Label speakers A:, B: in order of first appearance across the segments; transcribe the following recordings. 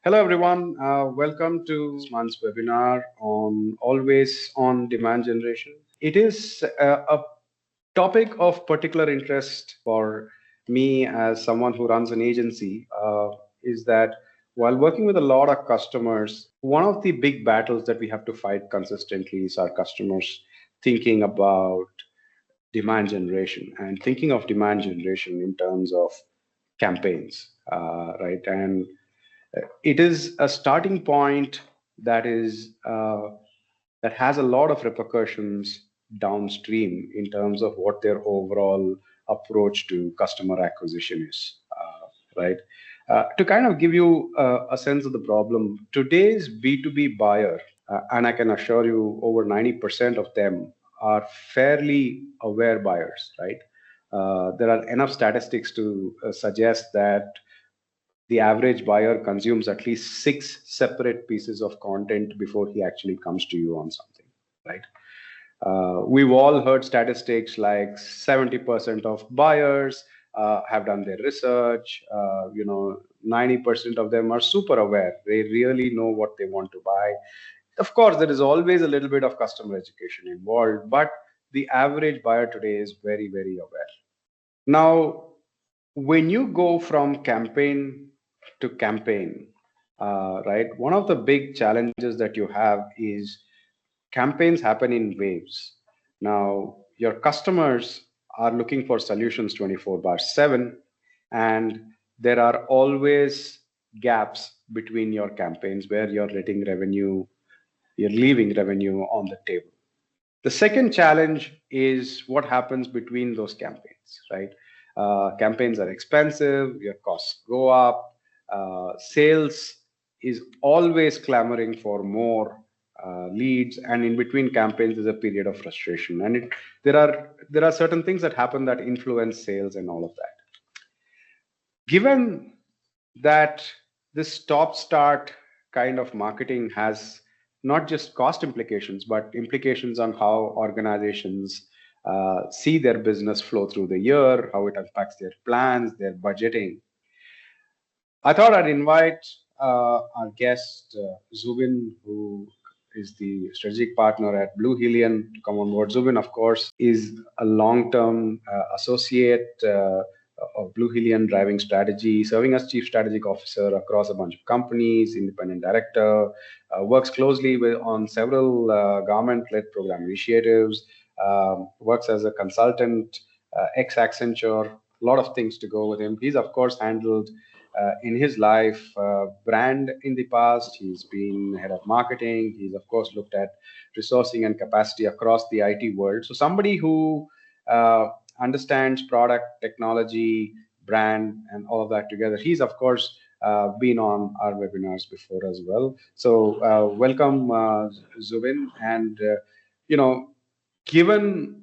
A: Hello, everyone. Welcome to this month's webinar on always on demand generation. It is a topic of particular interest for me as someone who runs an agency. Is that while working with a lot of customers, one of the big battles that we have to fight consistently is our customers thinking about demand generation and thinking of demand generation in terms of campaigns, right? And it is a starting point that is that has a lot of repercussions downstream in terms of what their overall approach to customer acquisition is, right? To kind of give you a sense of the problem, today's B2B buyer, and I can assure you over 90% of them are fairly aware buyers, right? There are enough statistics to suggest that the average buyer consumes at least six separate pieces of content before he actually comes to you on something, right? We've all heard statistics like 70% of buyers have done their research. 90% of them are super aware. They really know what they want to buy. Of course, there is always a little bit of customer education involved, but the average buyer today is very, very aware. Now, when you go from campaign to campaign, right, one of the big challenges that you have is campaigns happen in waves. Now, your customers are looking for solutions 24 bar 7, and there are always gaps between your campaigns where you're leaving revenue on the table. The second challenge is what happens between those campaigns, right? Campaigns are expensive, your costs go up, sales is always clamoring for more leads, and in between campaigns is a period of frustration. And there are certain things that happen that influence sales and all of that. Given that this stop-start kind of marketing has not just cost implications, but implications on how organizations see their business flow through the year, how it impacts their plans, their budgeting. I thought I'd invite our guest, Zubin, who is the strategic partner at Blue Helion, to come on board. Zubin, of course, is a long-term associate of Blue Helion driving strategy, serving as chief strategic officer across a bunch of companies, independent director, works closely on several government-led program initiatives, works as a consultant, ex-Accenture, a lot of things to go with him. He's, of course, handled in his life brand in the past. He's been head of marketing. He's, of course, looked at resourcing and capacity across the IT world. So somebody who understands product, technology, brand, and all of that together. He's, of course, been on our webinars before as well. So welcome, Zubin. And, given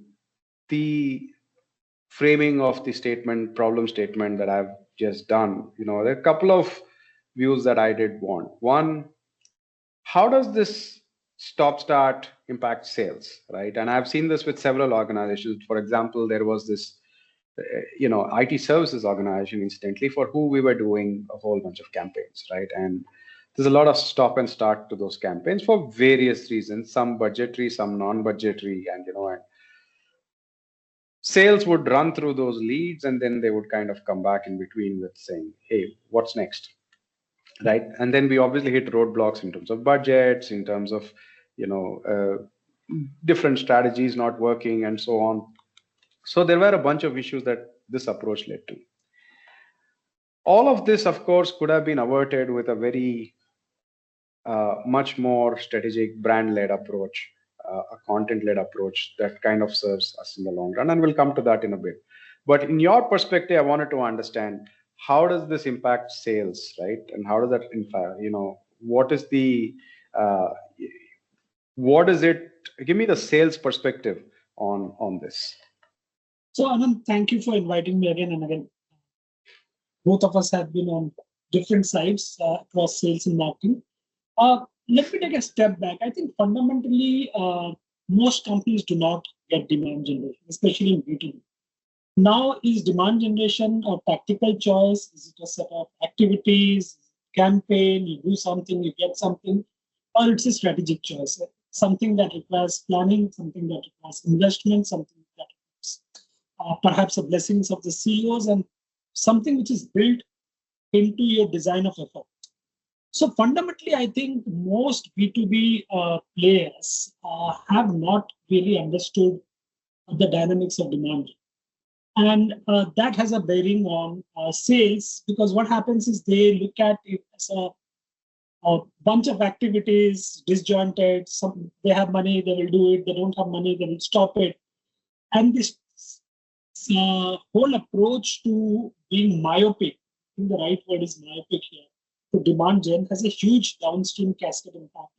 A: the framing of the problem statement that I've just done, there are a couple of views that I did want. One, how does this stop-start impact sales, right? And I've seen this with several organizations. For example, there was this, IT services organization, incidentally, for who we were doing a whole bunch of campaigns, right? And there's a lot of stop and start to those campaigns for various reasons, some budgetary, some non-budgetary, and, and sales would run through those leads and then they would kind of come back in between with saying, hey, what's next, right? And then we obviously hit roadblocks in terms of budgets, in terms of different strategies not working and so on. So there were a bunch of issues that this approach led to. All of this, of course, could have been averted with a very much more strategic brand-led approach, a content-led approach that kind of serves us in the long run. And we'll come to that in a bit. But in your perspective, I wanted to understand, how does this impact sales, right? And how does that impact, what is it, give me the sales perspective on this.
B: So Anand, thank you for inviting me again and again. Both of us have been on different sides across sales and marketing. Let me take a step back. I think fundamentally, most companies do not get demand generation, especially in B2B. Now, is demand generation a tactical choice? Is it a set of activities? campaign, you do something, you get something, or it's a strategic choice. Something that requires planning, something that requires investment, something that requires perhaps the blessings of the CEOs, and something which is built into your design of effort. So fundamentally, I think most B2B players have not really understood the dynamics of demand. And that has a bearing on sales, because what happens is they look at it as a bunch of activities, disjointed. Some they have money, they will do it. They don't have money, they will stop it. And this whole approach to being myopic, I think the right word is myopic here, to demand gen has a huge downstream cascade impact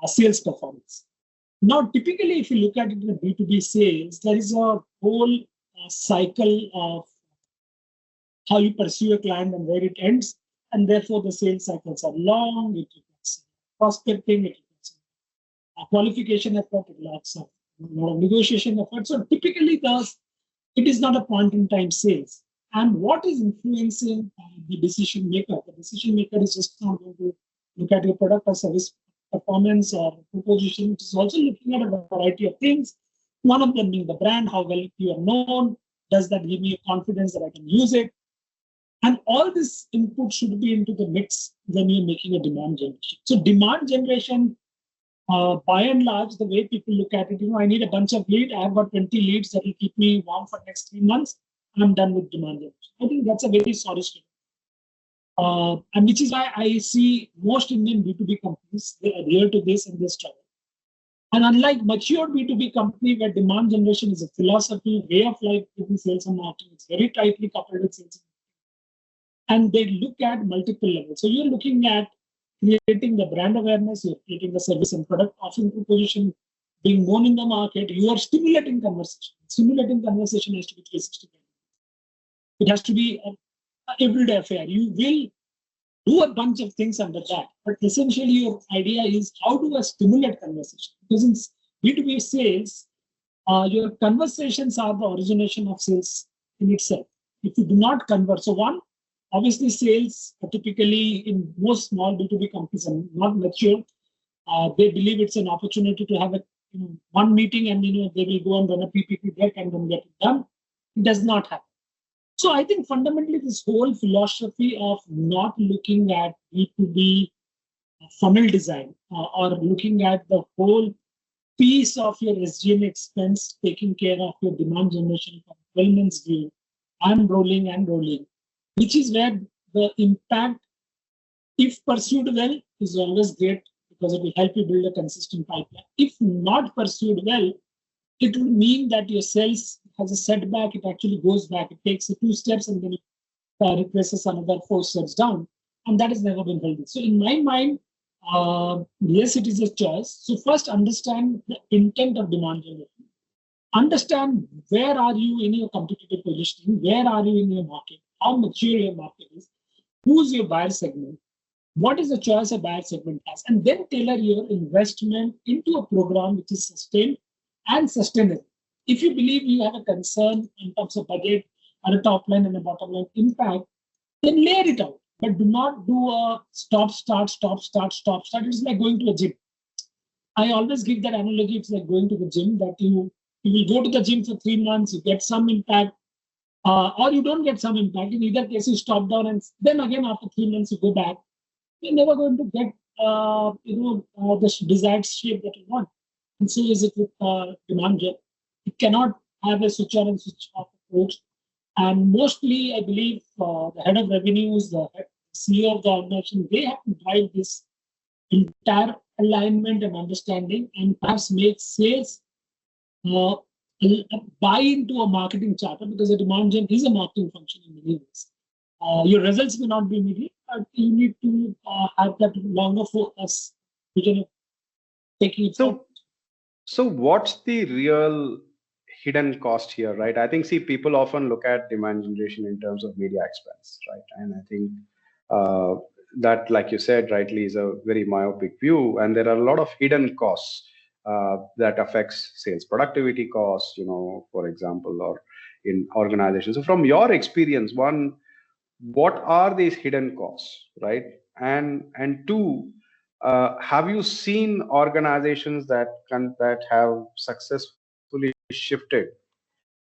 B: on sales performance. Now, typically, if you look at it in B2B sales, there is a whole cycle of how you pursue a client and where it ends. And therefore, the sales cycles are long, it requires prospecting, it requires a qualification effort, it requires a negotiation effort. So typically, it is not a point in time sales. And what is influencing the decision maker? The decision maker is just not going to look at your product or service performance or proposition. It is also looking at a variety of things. One of them being the brand, how well you are known. Does that give me confidence that I can use it? And all this input should be into the mix when you're making a demand generation. So demand generation, by and large, the way people look at it, I need a bunch of leads. I have got 20 leads that will keep me warm for next 3 months. I'm done with demand generation. I think that's a very sorry statement. And which is why I see most Indian B2B companies, they adhere to this and they struggle. And unlike mature B2B company where demand generation is a philosophy, way of life within sales and marketing, it's very tightly coupled with sales. And they look at multiple levels. So you're looking at creating the brand awareness, you're creating the service and product offering proposition, being known in the market, you are stimulating conversation. Stimulating conversation has to be 360. It has to be an everyday affair. You will do a bunch of things under that. But essentially, your idea is how do I stimulate conversation? Because in B2B sales, your conversations are the origination of sales in itself. If you do not convert, so one, obviously sales typically in most small B2B companies are not mature. They believe it's an opportunity to have a one meeting and they will go and run a PPT deck and then get it done. It does not happen. So I think fundamentally this whole philosophy of not looking at B2B funnel design or looking at the whole piece of your SG&A expense, taking care of your demand generation from 12 months view, and rolling, which is where the impact, if pursued well, is always great because it will help you build a consistent pipeline. If not pursued well, it will mean that your sales has a setback. It actually goes back. It takes 2 steps and then it replaces another 4 steps down. And that has never been healthy. So in my mind, yes, it is a choice. So first understand the intent of demand generation. Understand where are you in your competitive positioning, where are you in your market, how mature your market is, who's your buyer segment, what is the choice a buyer segment has, and then tailor your investment into a program which is sustained and sustainable. If you believe you have a concern in terms of budget and a top line and a bottom line impact, then layer it out. But do not do a stop, start. It's like going to a gym. I always give that analogy. It's like going to the gym that you will go to the gym for 3 months, you get some impact, or you don't get some impact. In either case, you stop down and then again after 3 months you go back. You're never going to get the desired shape that you want. And so is it with demand gen. It cannot have a switch on and switch off approach. And mostly, I believe the head of revenues, the CEO of the organization, they have to drive this entire alignment and understanding and perhaps make sales buy into a marketing charter, because a demand gen is a marketing function in many ways. Your results may not be immediate, but you need to have that longer focus vision of taking it forward.
A: So what's the real hidden cost here, right? I think, see, people often look at demand generation in terms of media expense, right? And I think that, like you said, rightly, is a very myopic view. And there are a lot of hidden costs that affects sales productivity costs, for example, or in organizations. So from your experience, what are these hidden costs, right? And two, have you seen organizations that have successfully shifted,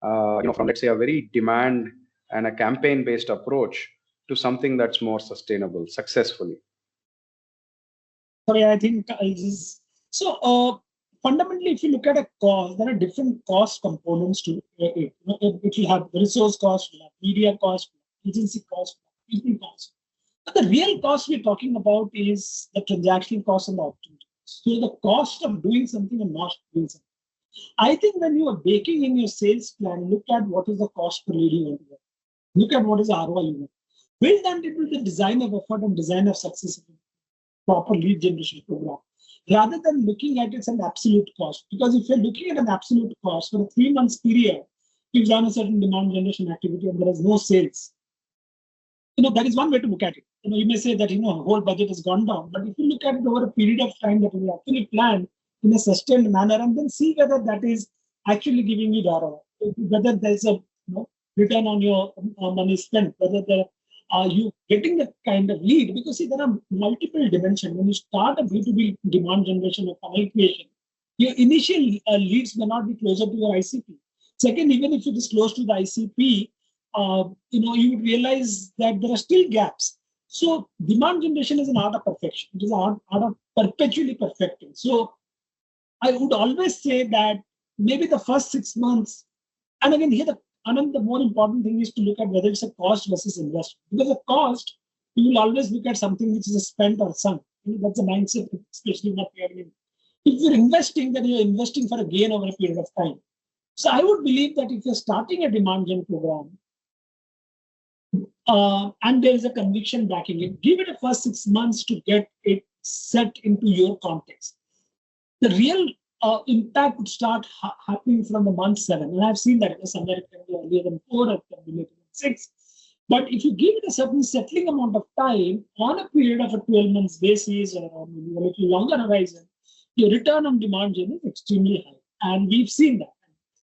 A: from, let's say, a very demand and a campaign based approach to something that's more sustainable successfully?
B: Sorry, I think I just so fundamentally, if you look at a cost, there are different cost components to it. It will have resource cost, will have media cost, will have agency cost, will have people cost. But the real cost we're talking about is the transactional cost and the opportunity. So the cost of doing something and not doing something. I think when you are baking in your sales plan, look at what is the cost per lead you want to get. Look at what is the ROI you want. Build that into the design of effort and design of success of a proper lead generation program, rather than looking at it as an absolute cost. Because if you're looking at an absolute cost for a 3 months period, you've done a certain demand generation activity and there is no sales. That is one way to look at it. You may say that whole budget has gone down, but if you look at it over a period of time that we actually plan in a sustained manner, and then see whether that is actually giving you the ROI, whether there's a return on your money spent, whether there are you getting that kind of lead. Because see, there are multiple dimensions when you start a B2B demand generation or funnel creation. Your initial leads may not be closer to your ICP. Second, even if it is close to the ICP, you would realize that there are still gaps. So demand generation is an art of perfection. It is an art of perpetually perfecting. So I would always say that maybe the first 6 months, and again here the more important thing is to look at whether it's a cost versus investment. Because a cost, you will always look at something which is a spent or sunk. That's a mindset, especially what we are in. If you're investing, then you're investing for a gain over a period of time. So I would believe that if you're starting a demand gen program, and there is a conviction backing it, give it a first 6 months to get it set into your context. The real impact would start happening from the month 7. And I've seen that somewhere it can be earlier than 4, it can be later than 6. But if you give it a certain settling amount of time on a period of a 12 months basis or maybe a little longer horizon, your return on demand gen is extremely high. And we've seen that.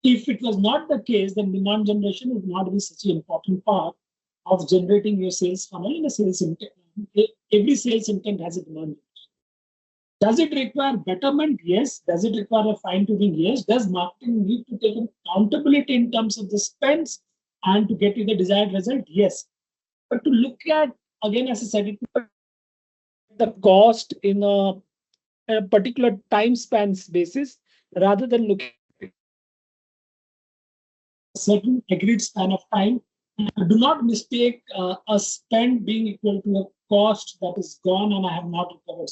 B: If it was not the case, then demand generation would not be such an important part of generating your sales funnel in a sales intent. Every sales intent has a demand. Does it require betterment? Yes. Does it require a fine tuning? Yes. Does marketing need to take accountability in terms of the spends and to get you the desired result? Yes. But to look at, again, as I said, the cost in a particular time spans basis rather than looking a certain agreed span of time. Do not mistake a spend being equal to a cost that is gone and I have not recovered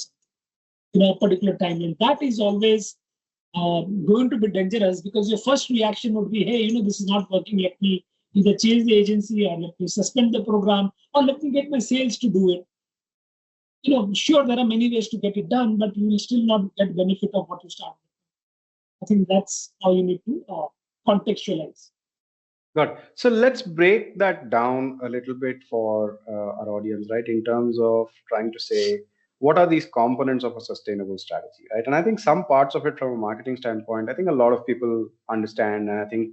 B: in a particular timeline. That is always going to be dangerous because your first reaction would be, hey, this is not working. Let me either change the agency or let me suspend the program or let me get my sales to do it. Sure, there are many ways to get it done, but you will still not get benefit of what you start with. I think that's how you need to contextualize.
A: Good. So let's break that down a little bit for our audience, right? In terms of trying to say, what are these components of a sustainable strategy, right? And I think some parts of it from a marketing standpoint, I think a lot of people understand. And I think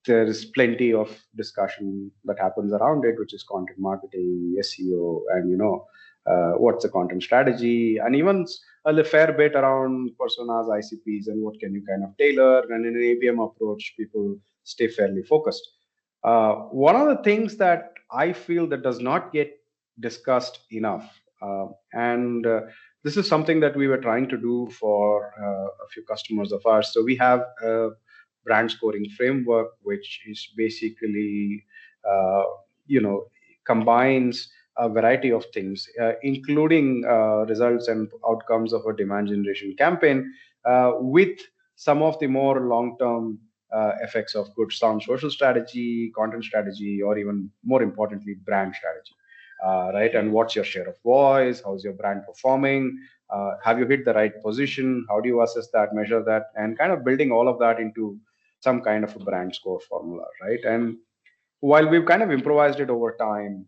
A: there's plenty of discussion that happens around it, which is content marketing, SEO, and what's the content strategy, and even a fair bit around personas, ICPs, and what can you kind of tailor. And in an ABM approach, people stay fairly focused. One of the things that I feel that does not get discussed enough, and this is something that we were trying to do for a few customers of ours. So we have a brand scoring framework, which is basically, uh, you know, combines a variety of things, including results and outcomes of a demand generation campaign, with some of the more long-term effects of good sound social strategy, content strategy, or even more importantly, brand strategy. Right, and what's your share of voice? How's your brand performing? Have you hit the right position? How do you assess that, measure that, and kind of building all of that into some kind of a brand score formula, right? And while we've kind of improvised it over time,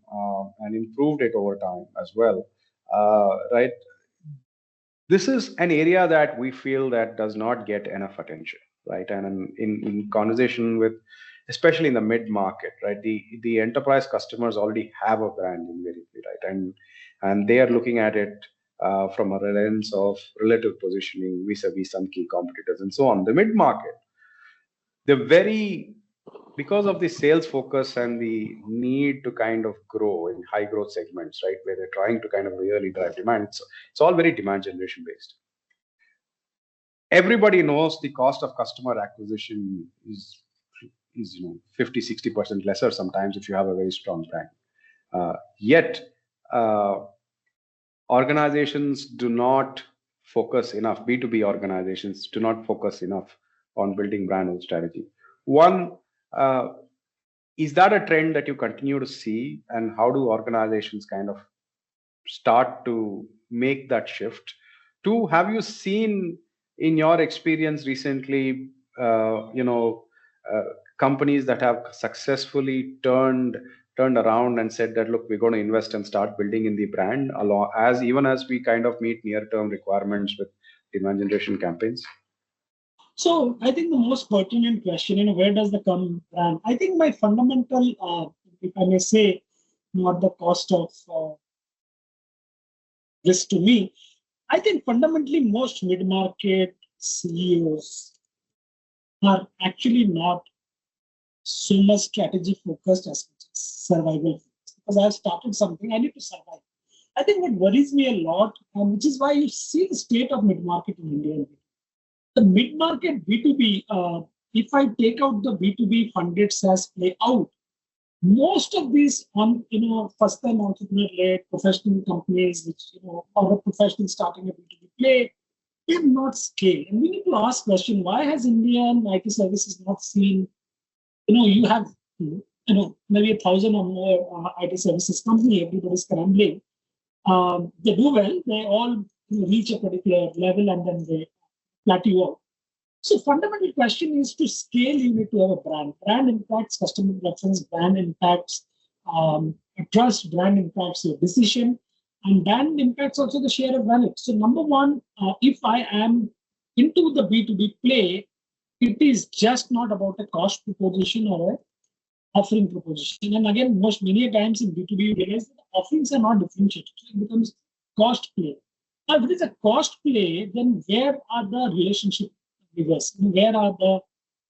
A: and improved it over time as well, right? This is an area that we feel that does not get enough attention, right? And in conversation with especially in the mid market, right? The enterprise customers already have a brand invariably, right? And they are looking at it from a lens of relative positioning vis-a-vis some key competitors and so on. The mid market, the very because of the sales focus and the need to kind of grow in high growth segments, right, where they're trying to kind of really drive demand. So it's all very demand generation based. Everybody knows the cost of customer acquisition is 50-60% lesser sometimes if you have a very strong brand. Yet organizations do not focus enough. B2B organizations do not focus enough on building brand and strategy. One, is that a trend that you continue to see, and how do organizations kind of start to make that shift? Two, have you seen in your experience recently, uh, companies that have successfully turned around and said that, look, we're going to invest and start building in the brand along as even as we kind of meet near term requirements with demand generation campaigns?
B: So I think the most pertinent question, where does the come brand? I think my fundamental, if I may say, not the cost of this to me. I think fundamentally most mid-market CEOs are actually not so much strategy focused as much as survival focused. Because I've started something, I need to survive. I think what worries me a lot, and which is why you see the state of mid-market in India. The mid-market B2B, if I take out the B2B funded SaaS play out, most of these on first-time entrepreneur-led professional companies, which or a professional starting a B2B play, they have not scaled. And we need to ask question: why has Indian IT services not seen? You have maybe 1,000 or more IT services company. Everybody's scrambling. They do well. They all reach a particular level and then they plateau out. So fundamental question is to scale, you need to have a brand. Brand impacts customer preference, brand impacts trust, brand impacts your decision, and brand impacts also the share of wallet. So number one, if I am into the B2B play, it is just not about a cost proposition or a offering proposition. And again, many times in B2B, you realize that the offerings are not differentiated. So it becomes cost play. Now, if it is a cost play, then where are the relationship levers? Where are the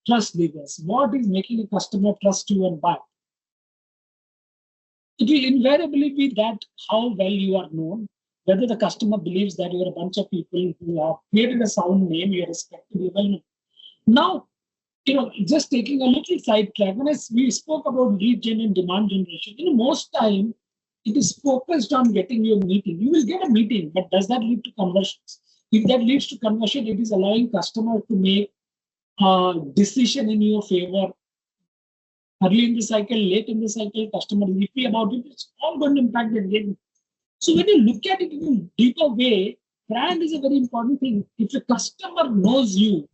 B: trust levers? What is making a customer trust you and buy? It will invariably be that how well you are known, whether the customer believes that you are a bunch of people who have created a sound name, you are respected, you are well known. Now, just taking a little sidetrack, we spoke about lead gen and demand generation, most time it is focused on getting you a meeting. You will get a meeting, but does that lead to conversions? If that leads to conversion, it is allowing customer to make a decision in your favor early in the cycle, late in the cycle, customer is happy about it. It's all going to impact the engagement. So when you look at it in a deeper way, brand is a very important thing. If the customer knows you,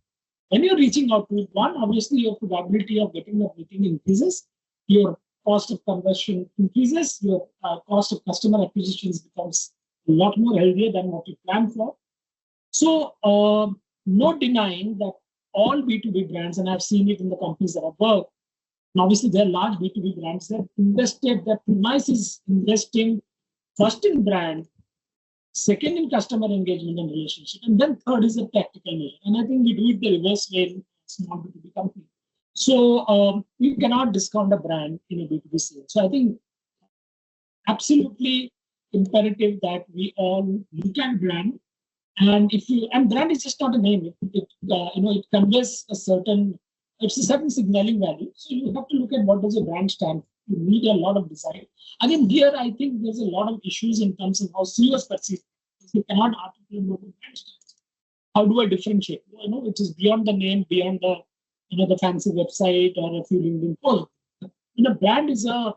B: when you're reaching out to it, one, obviously your probability of getting a meeting increases, your cost of conversion increases, your cost of customer acquisitions becomes a lot more healthier than what you planned for. So no denying that all B2B brands, and I've seen it in the companies that I've worked, and obviously they're large B2B brands that invested, their premise is investing first in brand, second in customer engagement and relationship, and then third is a tactical measure. And I think we do it the reverse way in small B2B company. So you cannot discount a brand in a B2B sale. So I think absolutely imperative that we all look at brand. And brand is just not a name. It conveys it's a certain signaling value. So you have to look at what does a brand stand for. You need a lot of design. Again, here I think there's a lot of issues in terms of how CEOs perceive. You cannot articulate what the brand stands for. How do I differentiate? Which is beyond the name, beyond the fancy website or a few LinkedIn posts. Brand is a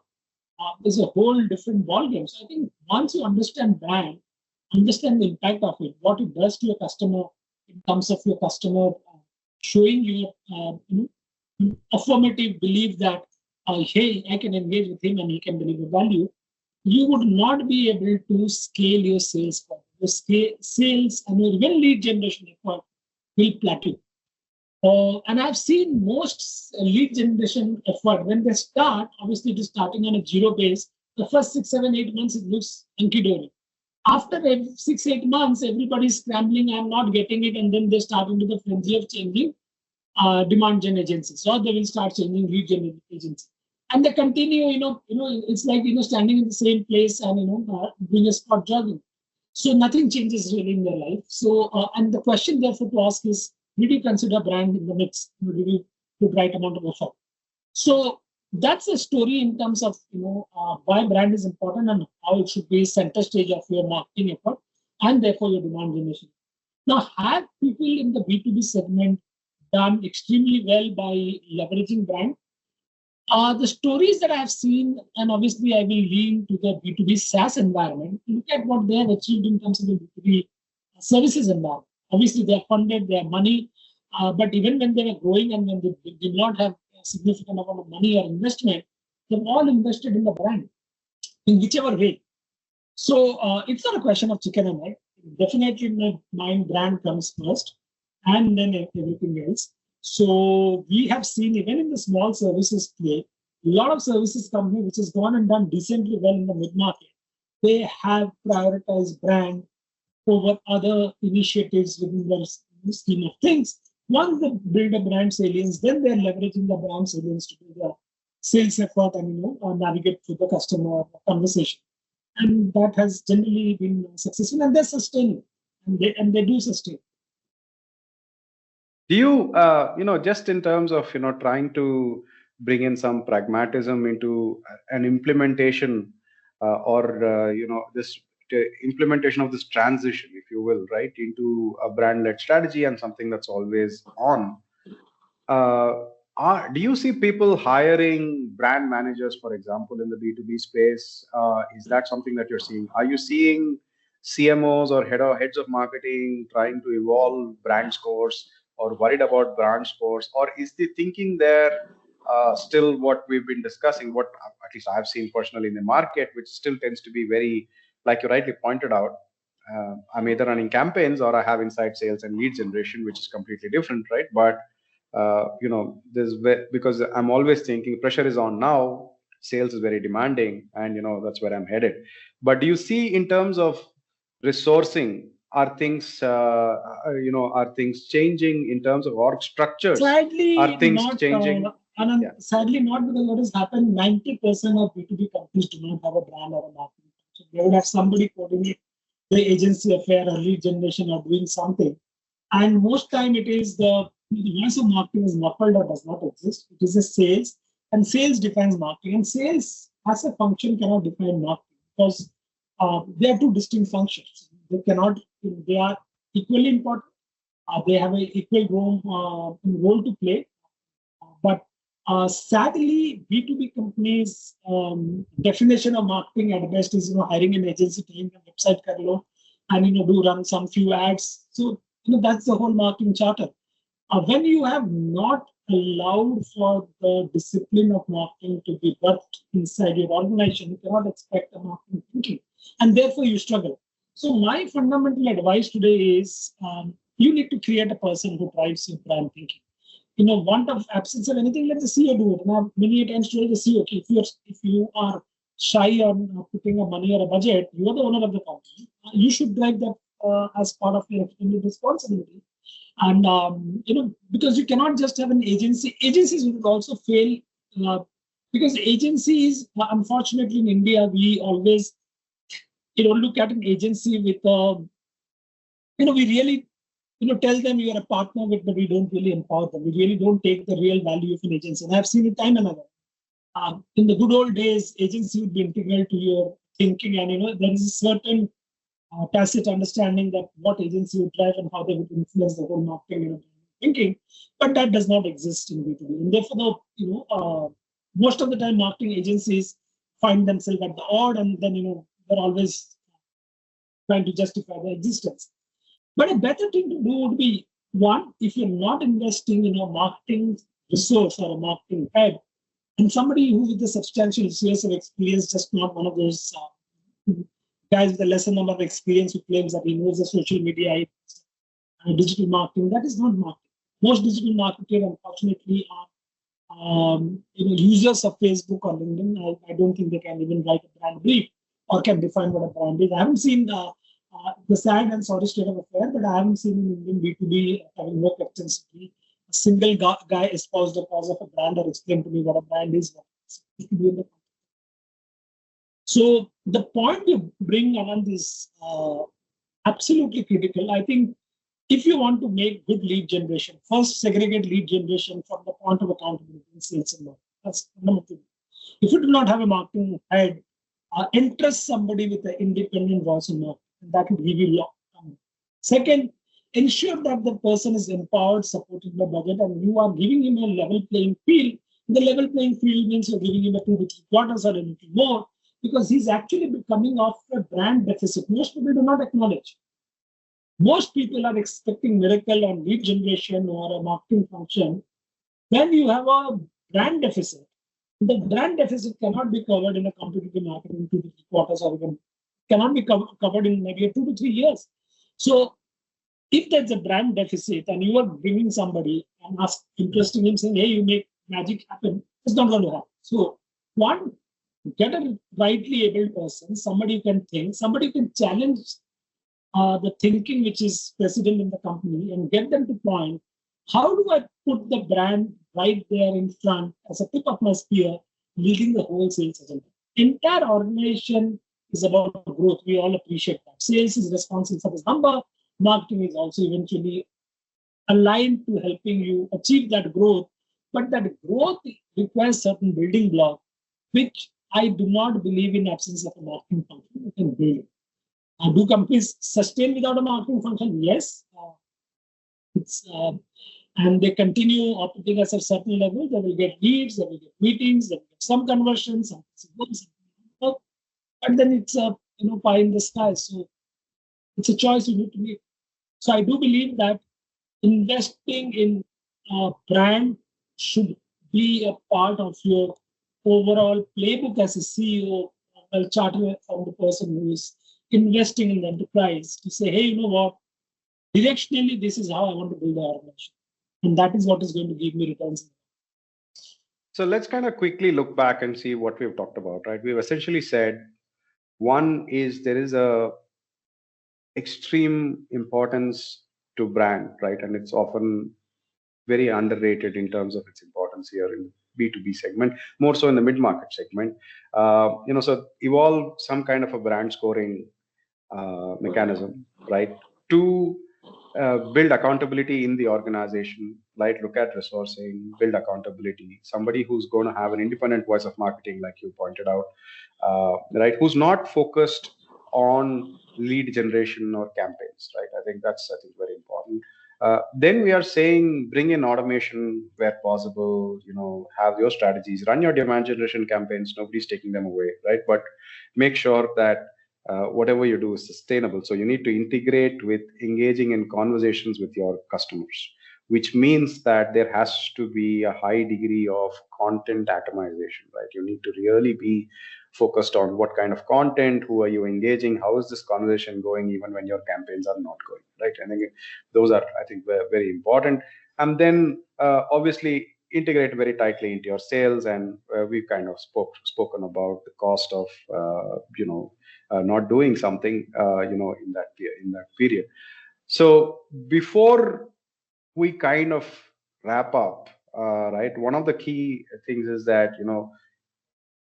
B: whole different ballgame. So I think once you understand brand, understand the impact of it, what it does to your customer in terms of your customer showing your affirmative belief that, hey, I can engage with him and he can deliver value, you would not be able to scale your sales. Your sales and your even lead generation effort will plateau. And I've seen most lead generation effort when they start, obviously it is starting on a zero base. The first 6, 7, 8 months, it looks hunky dory. After 6, 8 months, everybody's scrambling, I'm not getting it. And then they start into the frenzy of changing demand gen agencies. So they will start changing lead gen agencies. And they continue, it's like, standing in the same place and, doing a spot jogging. So nothing changes really in their life. So, and the question therefore to ask is, did you consider brand in the mix? Did you put right amount of effort? So that's a story in terms of, why brand is important and how it should be center stage of your marketing effort and therefore your demand generation. Now, have people in the B2B segment done extremely well by leveraging brand? The stories that I've seen, and obviously I will lean to the B2B SaaS environment, look at what they have achieved in terms of the B2B services environment. Obviously, they are funded, they have money, but even when they were growing and when they did not have a significant amount of money or investment, they've all invested in the brand in whichever way. So it's not a question of chicken and egg. Definitely, in my mind, brand comes first, and then everything else. So we have seen even in the small services play, a lot of services company which has gone and done decently well in the mid market. They have prioritized brand over other initiatives within their scheme of things. Once they build a brand salience, then they're leveraging the brand salience to do the sales effort and navigate through the customer conversation, and that has generally been successful, and they're sustaining, and they do sustain.
A: Do you, just in terms of, trying to bring in some pragmatism into an implementation or, this implementation of this transition, if you will, right, into a brand led strategy and something that's always on? uh, do you see people hiring brand managers, for example, in the B2B space? Is that something that you're seeing? Are you seeing CMOs or heads of marketing trying to evolve brand scores or worried about brand scores? Or is the thinking there still what we've been discussing, what at least I've seen personally in the market, which still tends to be very, like you rightly pointed out, I'm either running campaigns or I have inside sales and lead generation, which is completely different, right? But there's because I'm always thinking pressure is on now. Sales is very demanding, and that's where I'm headed. But do you see in terms of resourcing, are things changing in terms of org structures?
B: Sadly,
A: Are things
B: not.
A: changing?
B: Anand,
A: Yeah.
B: sadly, not, because what has happened, 90% of B2B companies do not have a brand or a marketing. So they would have somebody coordinate the agency affair or lead generation or doing something. And most time it is the voice of marketing is muffled or does not exist. It is a sales, and sales defines marketing. And sales as a function cannot define marketing because they are two distinct functions. They cannot, they are equally important. They have an equal role to play. But sadly, B2B companies' definition of marketing at best is hiring an agency, taking a website kar and do run some few ads. So that's the whole marketing charter. When you have not allowed for the discipline of marketing to be birthed inside your organization, you cannot expect a marketing thinking, and therefore you struggle. So my fundamental advice today is you need to create a person who drives your brand thinking. Want of absence of anything, let the CEO do it. Now, many times today, the CEO, okay, if you are shy on putting a money or a budget, you are the owner of the company. You should drive that as part of your extended responsibility. And because you cannot just have an agency. Agencies will also fail uh, because agencies, unfortunately, in India, we always look at an agency with we really tell them you are a partner with, but we don't really empower them. We really don't take the real value of an agency. And I've seen it time and again. In the good old days, agency would be integral to your thinking, and there is a certain tacit understanding that what agency would drive and how they would influence the whole marketing thinking, but that does not exist in B2B. And therefore, most of the time, marketing agencies find themselves at the odd, and then they're always trying to justify their existence. But a better thing to do would be, one, if you're not investing in a marketing resource or a marketing head, and somebody who with a substantial years of experience, just not one of those guys with a lesser number of experience who claims that he knows the social media, digital marketing, that is not marketing. Most digital marketers, unfortunately, are users of Facebook or LinkedIn. I don't think they can even write a brand brief or can define what a brand is. I haven't seen the sad and sorry state of affair, but I haven't seen in Indian B2B having worked extensively. A single guy espoused the cause of a brand or explained to me what a brand is. So the point you bring, Anand, is absolutely critical. I think if you want to make good lead generation, first segregate lead generation from the point of accountability in sales and marketing. That's number two. If you do not have a marketing head, entrust somebody with an independent voice in marketing, and that will give you long term. Second, ensure that the person is empowered, supported by budget, and you are giving him a level playing field. The level playing field means you're giving him a 2 to 3 quarters or a little more, because he's actually becoming off a brand deficit. Most people do not acknowledge. Most people are expecting miracle on lead generation or a marketing function. When you have a brand deficit, the brand deficit cannot be covered in a competitive market in 2 to 3 quarters, or even cannot be covered in maybe 2 to 3 years. So if there's a brand deficit and you are bringing somebody and interesting him saying, hey, you make magic happen, it's not going to happen. So one, get a rightly able person, somebody who can think, somebody who can challenge the thinking which is present in the company, and get them to point, how do I put the brand right there in front as a tip of my spear, leading the whole sales agenda. Entire organization is about growth. We all appreciate that. Sales is responsible for this number. Marketing is also eventually aligned to helping you achieve that growth. But that growth requires certain building block, which I do not believe in absence of a marketing function. You can build it. Do companies sustain without a marketing function? Yes. And they continue operating at a certain level. They will get leads, they will get meetings, they will get some conversions, some but then it's a pie in the sky. So it's a choice you need to make. So I do believe that investing in a brand should be a part of your overall playbook as a CEO, a charter from the person who is investing in the enterprise, to say, hey, you know what, directionally, this is how I want to build the organization. And that is what is going to give me returns.
A: So let's kind of quickly look back and see what we've talked about, right? We've essentially said one is there is a extreme importance to brand, right? And it's often very underrated in terms of its importance here in B2B segment, more so in the mid-market segment. So evolve some kind of a brand scoring mechanism, right? To build accountability in the organization, right? Look at resourcing, build accountability. Somebody who's going to have an independent voice of marketing, like you pointed out, right? Who's not focused on lead generation or campaigns, right? I think that's very important. Then we are saying bring in automation where possible. Have your strategies, run your demand generation campaigns. Nobody's taking them away, right? But make sure that whatever you do is sustainable. So you need to integrate with engaging in conversations with your customers, which means that there has to be a high degree of content atomization, right? You need to really be focused on what kind of content, who are you engaging, how is this conversation going, even when your campaigns are not going, right? I think those are, I think, very important. And then obviously integrate very tightly into your sales. And we've kind of spoken about the cost of not doing something in that period. So before we kind of wrap up, right, one of the key things is that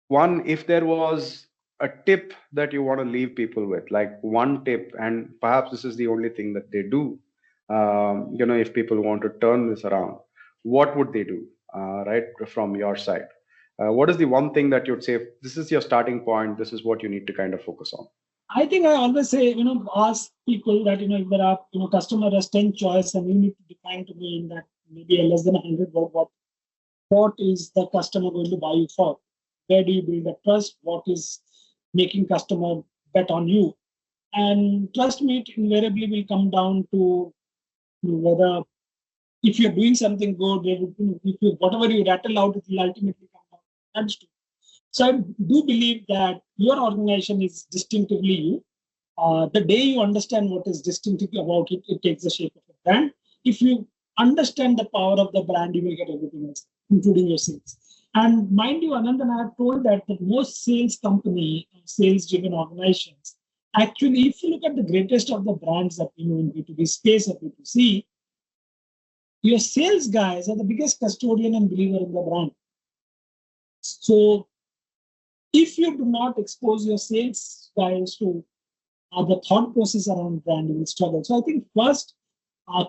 A: one, if there was a tip that you want to leave people with, like one tip, and perhaps this is the only thing that they do, if people want to turn this around, what would they do, right, from your side? What is the one thing that you'd say, this is your starting point, this is what you need to kind of focus on?
B: I think I always say, ask people that, if there are, customer has 10 choice, and you need to define to me in that maybe a less than 100 word, what is the customer going to buy you for? Where do you build the trust? What is making customer bet on you? And trust me, it invariably will come down to whether, if you're doing something good, whatever you rattle out, it will ultimately come down to. So I do believe that your organization is distinctively you. The day you understand what is distinctive about it, it takes the shape of a brand. If you understand the power of the brand, you will get everything else, including your sales. And mind you, Anand, and I have told that the most sales company, sales-driven organizations, actually, if you look at the greatest of the brands that we know in B2B space or B2C, your sales guys are the biggest custodian and believer in the brand. So if you do not expose your sales guys to the thought process around brand, you will struggle. So I think first,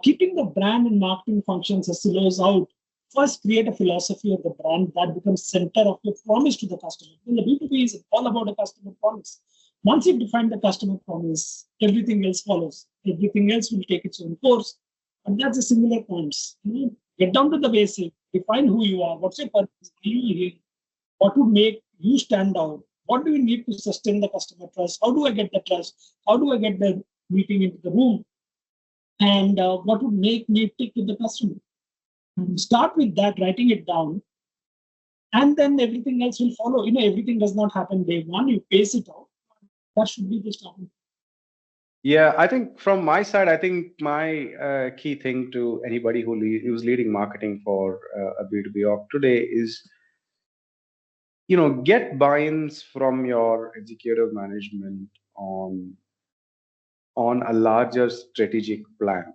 B: keeping the brand and marketing functions as silos out, first create a philosophy of the brand that becomes center of your promise to the customer. In the B2B is all about a customer promise. Once you define the customer promise, everything else follows. Everything else will take its own course. And that's the similar points. Get down to the basic, define who you are, what's your purpose, why you here, what would make you stand out, what do you need to sustain the customer trust, how do I get the trust, how do I get the meeting into the room, and what would make me tick with the customer. Start with that, writing it down, and then everything else will follow. Everything does not happen day one, you pace it out. That should be the starting.
A: Yeah, I think from my side, I think my key thing to anybody who's leading marketing for a B2B org today is, get buy-ins from your executive management on a larger strategic plan.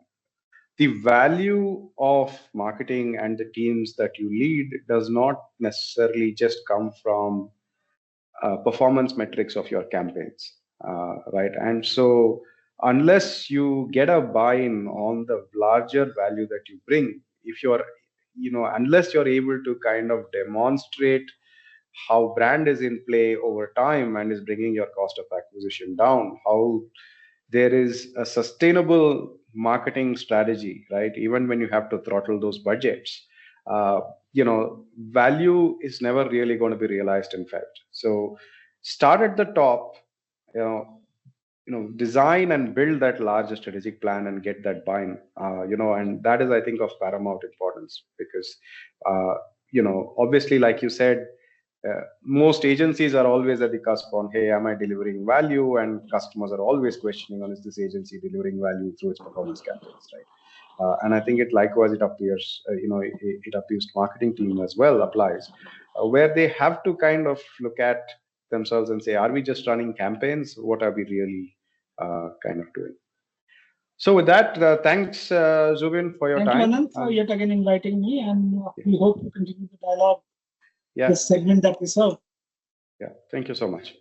A: The value of marketing and the teams that you lead does not necessarily just come from performance metrics of your campaigns, right? And so, unless you get a buy-in on the larger value that you bring, if you're, unless you're able to kind of demonstrate how brand is in play over time and is bringing your cost of acquisition down, how there is a sustainable marketing strategy, right? Even when you have to throttle those budgets, uh, value is never really going to be realized in fact. So start at the top, you know, design and build that larger strategic plan and get that buy-in, and that is, I think, of paramount importance because, obviously, like you said, most agencies are always at the cusp on, hey, am I delivering value? And customers are always questioning on, is this agency delivering value through its performance campaigns, right? And I think it likewise, it appears, it appears to marketing team as well applies, where they have to kind of look at themselves and say, are we just running campaigns? What are we really kind of doing? So with that, thanks, Zubin, for your
B: Thank you,
A: time.
B: Anand, for yet again inviting me, and we hope to continue the dialogue,
A: Yeah.
B: the segment that we serve.
A: Yeah, thank you so much.